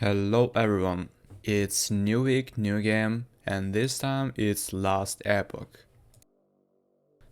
Hello everyone, it's new week, new game, and this time it's last Epoch.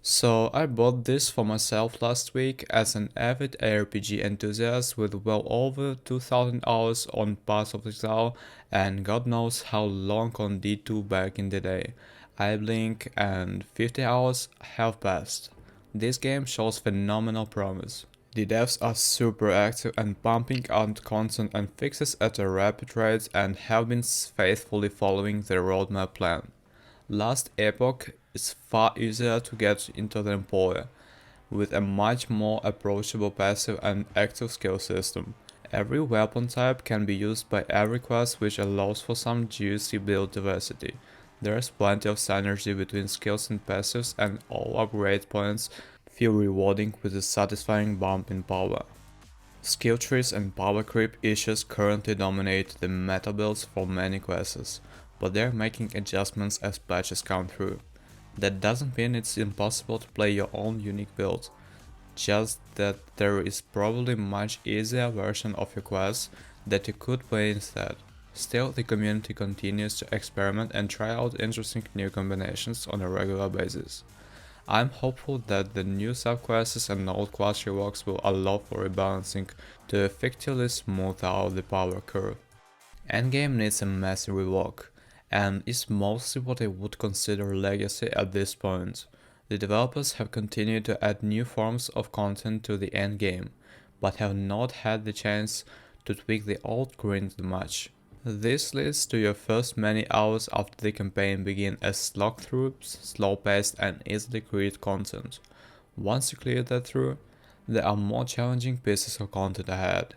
So I bought this for myself last week as an avid ARPG enthusiast with well over 2000 hours on Path of Exile and God knows how long on D2 back in the day. I blink and 50 hours have passed. This game shows phenomenal promise. The devs are super active and pumping out content and fixes at a rapid rate and have been faithfully following their roadmap plan. Last Epoch is far easier to get into than Employer, with a much more approachable passive and active skill system. Every weapon type can be used by every class, which allows for some juicy build diversity. There is plenty of synergy between skills and passives, and all upgrade points feel rewarding with a satisfying bump in power. Skill trees and power creep issues currently dominate the meta builds for many classes, but they're making adjustments as patches come through. That doesn't mean it's impossible to play your own unique build, just that there is probably much easier version of your class that you could play instead. Still, the community continues to experiment and try out interesting new combinations on a regular basis. I'm hopeful that the new subclasses and old class reworks will allow for rebalancing to effectively smooth out the power curve. Endgame needs a massive rework, and is mostly what I would consider legacy at this point. The developers have continued to add new forms of content to the endgame, but have not had the chance to tweak the old grind much. This leads to your first many hours after the campaign begin as slog-throughs, slow-paced and easily create content. Once you clear that through, there are more challenging pieces of content ahead.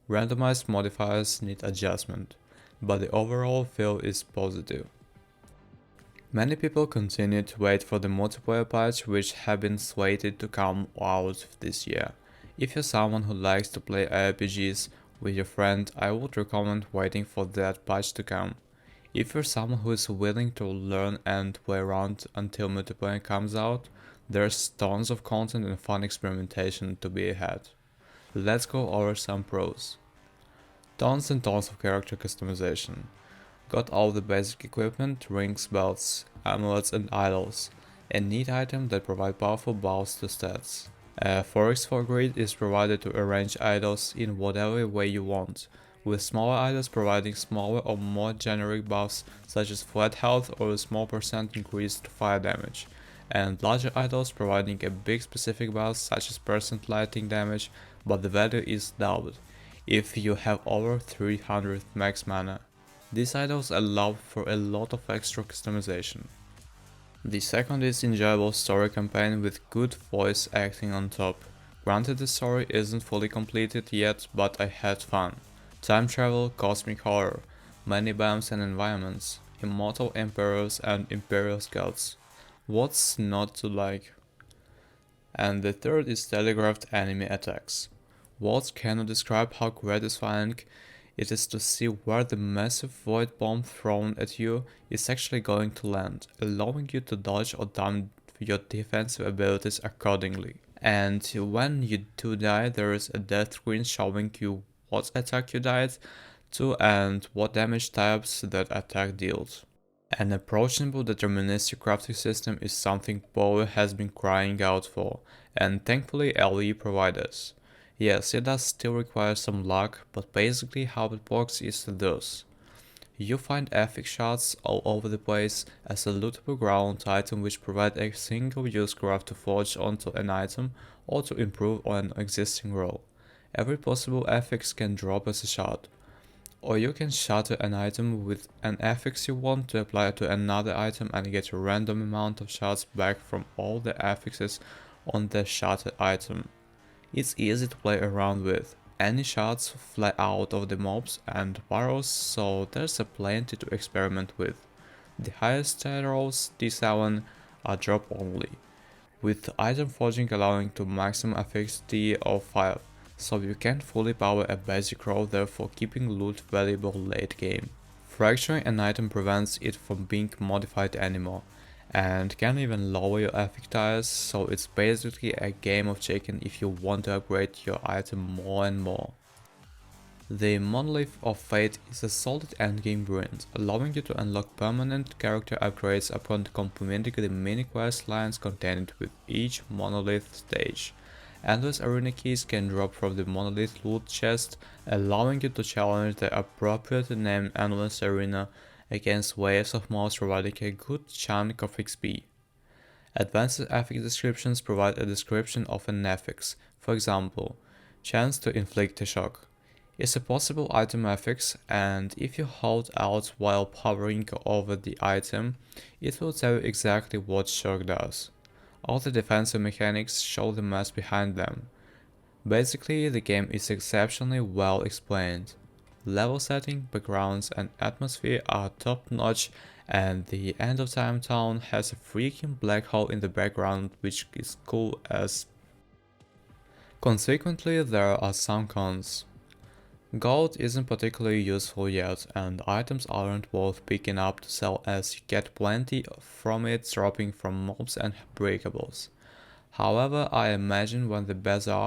Randomized modifiers need adjustment, but the overall feel is positive. Many people continue to wait for the multiplayer patch which have been slated to come out this year. If you're someone who likes to play RPGs with your friend, I would recommend waiting for that patch to come. If you're someone who is willing to learn and play around until multiplayer comes out, there's tons of content and fun experimentation to be had. Let's go over some pros. Tons and tons of character customization. Got all the basic equipment, rings, belts, amulets and idols. A neat item that provide powerful buffs to stats. A 4x4 grid is provided to arrange idols in whatever way you want, with smaller idols providing smaller or more generic buffs such as flat health or a small percent increase to fire damage, and larger idols providing a big specific buff such as percent lightning damage, but the value is doubled if you have over 300 max mana. These idols allow for a lot of extra customization. The second is enjoyable story campaign with good voice acting on top. Granted the story isn't fully completed yet, but I had fun. Time travel, cosmic horror, many biomes and environments, immortal emperors and imperial scouts. What's not to like? And the third is telegraphed enemy attacks. Words cannot describe how gratifying it is to see where the massive void bomb thrown at you is actually going to land, allowing you to dodge or dump your defensive abilities accordingly. And when you do die, there is a death screen showing you what attack you died to and what damage types that attack deals. An approachable deterministic crafting system is something Power has been crying out for, and thankfully LE provides us. Yes, it does still require some luck, but basically how it works is this. You find epic shots all over the place as a lootable ground item which provide a single use craft to forge onto an item or to improve on an existing roll. Every possible affix can drop as a shot. Or you can shatter an item with an affix you want to apply to another item and get a random amount of shots back from all the affixes on the shattered item. It's easy to play around with. Any shots fly out of the mobs and barrels, so there's a plenty to experiment with. The highest stat rolls, D7, are drop only, with item forging allowing to maximum affixity of 5, so you can't fully power a basic roll, therefore keeping loot valuable late game. Fracturing an item prevents it from being modified anymore, and can even lower your epic tiers, so it's basically a game of chicken if you want to upgrade your item more and more. The Monolith of Fate is a solid endgame ruin, allowing you to unlock permanent character upgrades upon completing the mini quest lines contained with each Monolith stage. Endless arena keys can drop from the Monolith loot chest, allowing you to challenge the appropriately named Endless Arena against waves of mobs, providing a good chunk of XP. Advanced affix descriptions provide a description of an affix, for example, chance to inflict a shock. It's a possible item affix, and if you hold out while hovering over the item, it will tell you exactly what shock does. All the defensive mechanics show the math behind them. Basically, the game is exceptionally well explained. Level setting, backgrounds, and atmosphere are top notch, and the End of Time town has a freaking black hole in the background, which is cool as. Consequently, there are some cons. Gold isn't particularly useful yet, and items aren't worth picking up to sell as you get plenty from it dropping from mobs and breakables. However, I imagine when the bazaar